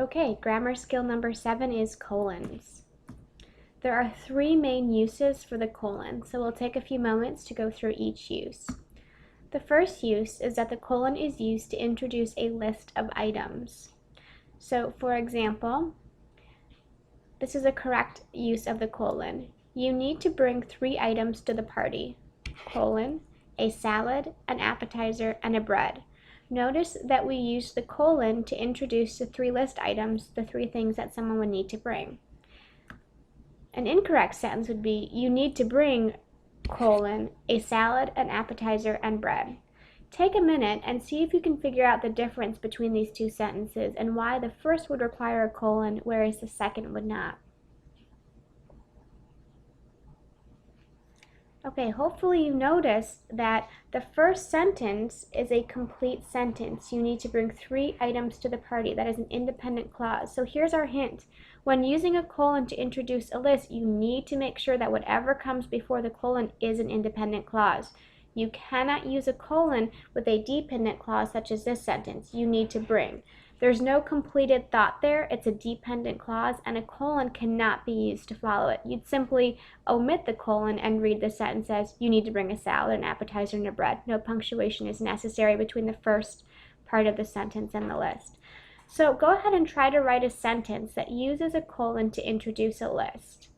Okay, grammar skill number 7 is colons. There are 3 main uses for the colon, so we'll take a few moments to go through each use. The first use is that the colon is used to introduce a list of items. So, for example, this is a correct use of the colon. You need to bring 3 items to the party, colon, a salad, an appetizer, and a bread. Notice that we use the colon to introduce the 3 list items, the 3 things that someone would need to bring. An incorrect sentence would be, you need to bring, colon, a salad, an appetizer, and bread. Take a minute and see if you can figure out the difference between these 2 sentences and why the first would require a colon, whereas the second would not. Okay, hopefully you noticed that the first sentence is a complete sentence. You need to bring 3 items to the party. That is an independent clause. So here's our hint. When using a colon to introduce a list, you need to make sure that whatever comes before the colon is an independent clause. You cannot use a colon with a dependent clause such as this sentence, you need to bring. There's no completed thought there, it's a dependent clause, and a colon cannot be used to follow it. You'd simply omit the colon and read the sentence as, you need to bring a salad, an appetizer, and a bread. No punctuation is necessary between the first part of the sentence and the list. So go ahead and try to write a sentence that uses a colon to introduce a list.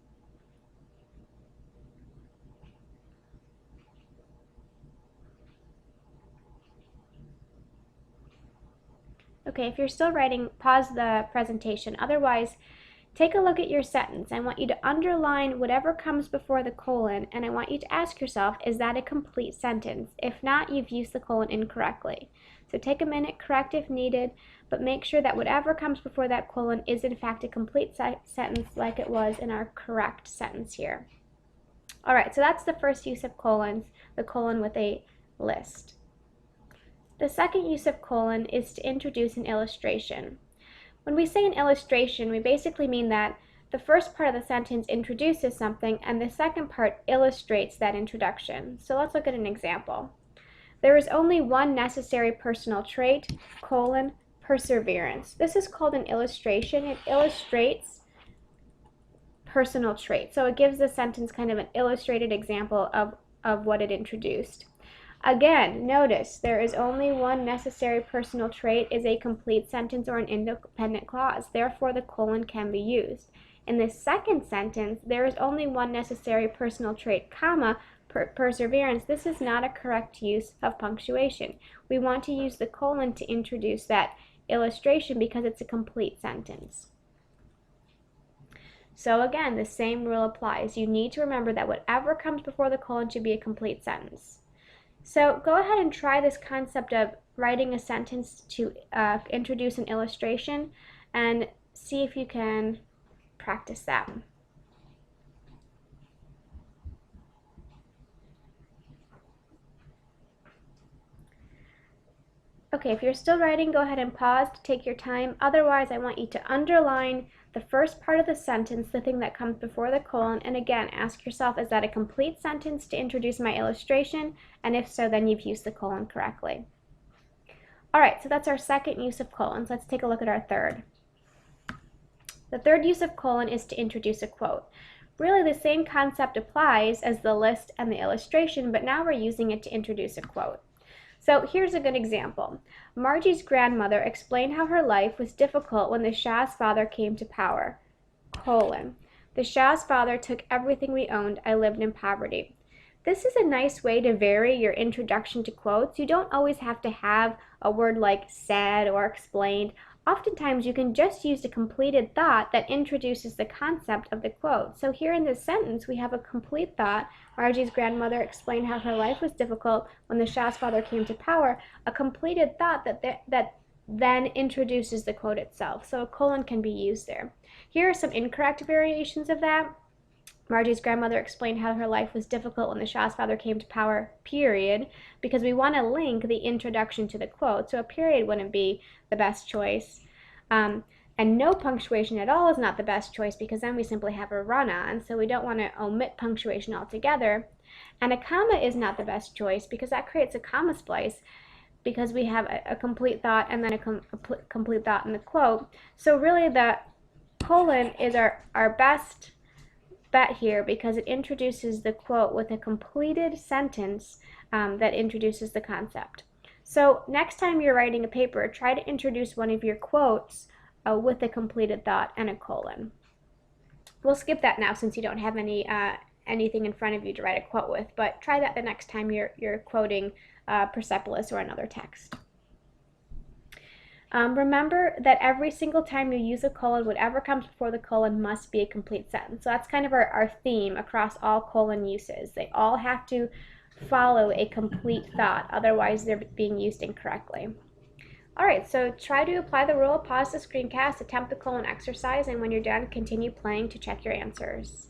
Okay, if you're still writing, pause the presentation. Otherwise, take a look at your sentence. I want you to underline whatever comes before the colon, and I want you to ask yourself, is that a complete sentence? If not, you've used the colon incorrectly. So take a minute, correct if needed, but make sure that whatever comes before that colon is in fact a complete sentence like it was in our correct sentence here. All right, so that's the first use of colons, the colon with a list. The second use of colon is to introduce an illustration. When we say an illustration, we basically mean that the first part of the sentence introduces something and the second part illustrates that introduction. So let's look at an example. There is only one necessary personal trait, colon, perseverance. This is called an illustration. It illustrates personal trait. So it gives the sentence kind of an illustrated example of what it introduced. Again, notice there is only one necessary personal trait is a complete sentence or an independent clause. Therefore, the colon can be used. In the second sentence, there is only one necessary personal trait, comma, perseverance. This is not a correct use of punctuation. We want to use the colon to introduce that illustration because it's a complete sentence. So again, the same rule applies. You need to remember that whatever comes before the colon should be a complete sentence. So go ahead and try this concept of writing a sentence to introduce an illustration and see if you can practice that. Okay, if you're still writing, go ahead and pause to take your time. Otherwise, I want you to underline the first part of the sentence, the thing that comes before the colon, and again, ask yourself, is that a complete sentence to introduce my illustration? And if so, then you've used the colon correctly. All right, so that's our second use of colons. Let's take a look at our third. The third use of colon is to introduce a quote. Really, the same concept applies as the list and the illustration, but now we're using it to introduce a quote. So here's a good example. Margie's grandmother explained how her life was difficult when the Shah's father came to power, colon. The Shah's father took everything we owned. I lived in poverty. This is a nice way to vary your introduction to quotes. You don't always have to have a word like said or explained. Oftentimes you can just use a completed thought that introduces the concept of the quote. So here in this sentence we have a complete thought. Margie's grandmother explained how her life was difficult when the Shah's father came to power. A completed thought that then introduces the quote itself. So a colon can be used there. Here are some incorrect variations of that. Margie's grandmother explained how her life was difficult when the Shah's father came to power, period, because we want to link the introduction to the quote, so a period wouldn't be the best choice. And no punctuation at all is not the best choice because then we simply have a run-on, so we don't want to omit punctuation altogether. And a comma is not the best choice because that creates a comma splice. because we have a complete thought and then a complete thought in the quote. So really the colon is our best bet here because it introduces the quote with a completed sentence that introduces the concept. So next time you're writing a paper, try to introduce one of your quotes with a completed thought and a colon. We'll skip that now since you don't have anything in front of you to write a quote with, but try that the next time you're quoting Persepolis or another text. Remember that every single time you use a colon, whatever comes before the colon must be a complete sentence. So that's kind of our theme across all colon uses. They all have to follow a complete thought, otherwise they're being used incorrectly. All right, so try to apply the rule, pause the screencast, attempt the colon exercise, and when you're done, continue playing to check your answers.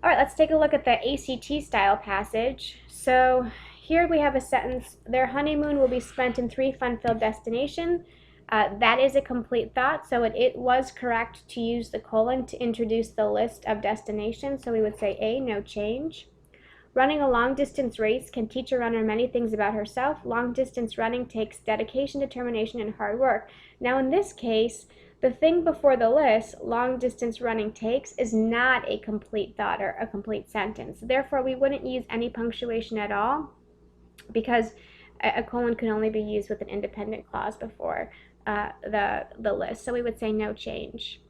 All right, let's take a look at the ACT style passage. So here we have a sentence, their honeymoon will be spent in 3 fun-filled destinations. That is a complete thought, so it was correct to use the colon to introduce the list of destinations. So we would say A, no change. Running a long-distance race can teach a runner many things about herself. Long-distance running takes dedication, determination, and hard work. Now in this case, the thing before the list, long-distance running takes, is not a complete thought or a complete sentence. Therefore, we wouldn't use any punctuation at all because a colon can only be used with an independent clause before the list. So we would say no change.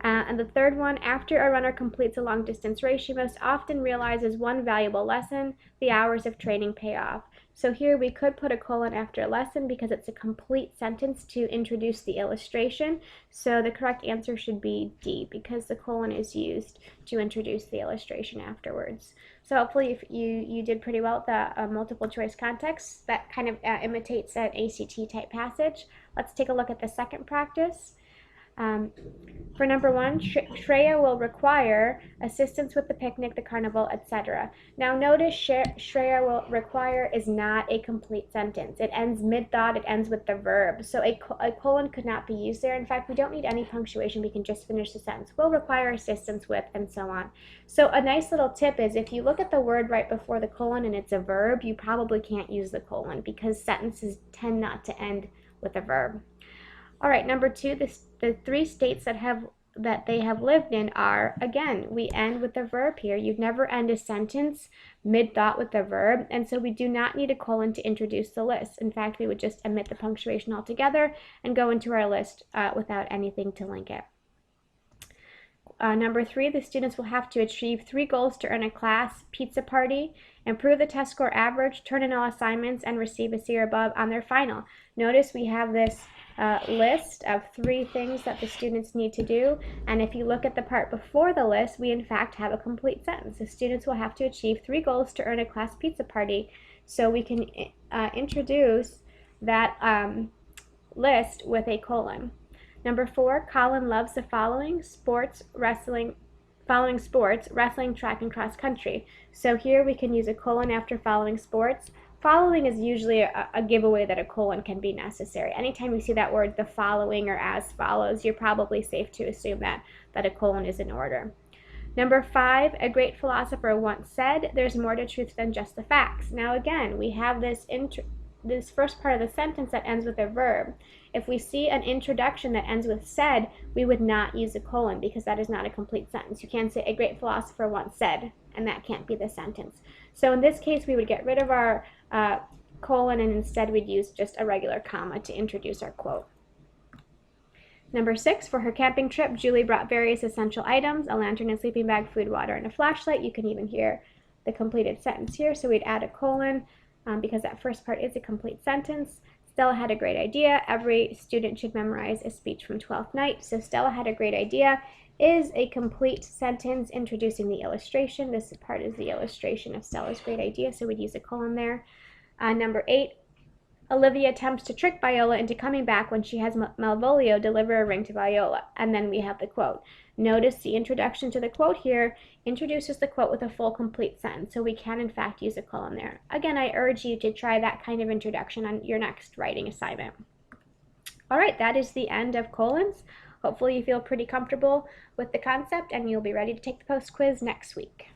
And the third one, after a runner completes a long distance race, she most often realizes one valuable lesson: the hours of training pay off. So here we could put a colon after a lesson because it's a complete sentence to introduce the illustration. So the correct answer should be D, because the colon is used to introduce the illustration afterwards. So hopefully if you did pretty well at the multiple choice context. That kind of imitates an ACT type passage. Let's take a look at the second practice. For number 1, Shreya will require assistance with the picnic, the carnival, etc. Now notice Shreya will require is not a complete sentence. It ends mid-thought, it ends with the verb. So a colon could not be used there. In fact, we don't need any punctuation. We can just finish the sentence. Will require assistance with, and so on. So a nice little tip is if you look at the word right before the colon and it's a verb, you probably can't use the colon because sentences tend not to end with a verb. All right, number 2, the 3 states that they have lived in are, again, we end with the verb here. You'd never end a sentence mid-thought with the verb, and so we do not need a colon to introduce the list. In fact, we would just omit the punctuation altogether and go into our list without anything to link it. Number 3, the students will have to achieve 3 goals to earn a class pizza party, improve the test score average, turn in all assignments, and receive a C or above on their final. Notice we have this list of 3 things that the students need to do, and if you look at the part before the list, we in fact have a complete sentence. The students will have to achieve 3 goals to earn a class pizza party, so we can introduce that list with a colon. Number 4, Colin loves the following sports, wrestling, track, and cross country. So here we can use a colon after following sports. Following is usually a giveaway that a colon can be necessary. Anytime you see that word, the following or as follows, you're probably safe to assume that a colon is in order. Number 5, a great philosopher once said, there's more to truth than just the facts. Now again, we have this first part of the sentence that ends with a verb. If we see an introduction that ends with said, we would not use a colon because that is not a complete sentence. You can't say a great philosopher once said, and that can't be the sentence. So in this case, we would get rid of our colon and instead we'd use just a regular comma to introduce our quote. Number 6, for her camping trip, Julie brought various essential items: a lantern, a sleeping bag, food, water, and a flashlight. You can even hear the completed sentence here, so we'd add a colon because that first part is a complete sentence. Stella had a great idea. Every student should memorize a speech from Twelfth Night. So Stella had a great idea is a complete sentence introducing the illustration. This part is the illustration of Stella's great idea, so we'd use a colon there. Number 8, Olivia attempts to trick Viola into coming back when she has Malvolio deliver a ring to Viola. And then we have the quote. Notice the introduction to the quote here introduces the quote with a full complete sentence, so we can in fact use a colon there. Again, I urge you to try that kind of introduction on your next writing assignment. All right, that is the end of colons. Hopefully you feel pretty comfortable with the concept and you'll be ready to take the post quiz next week.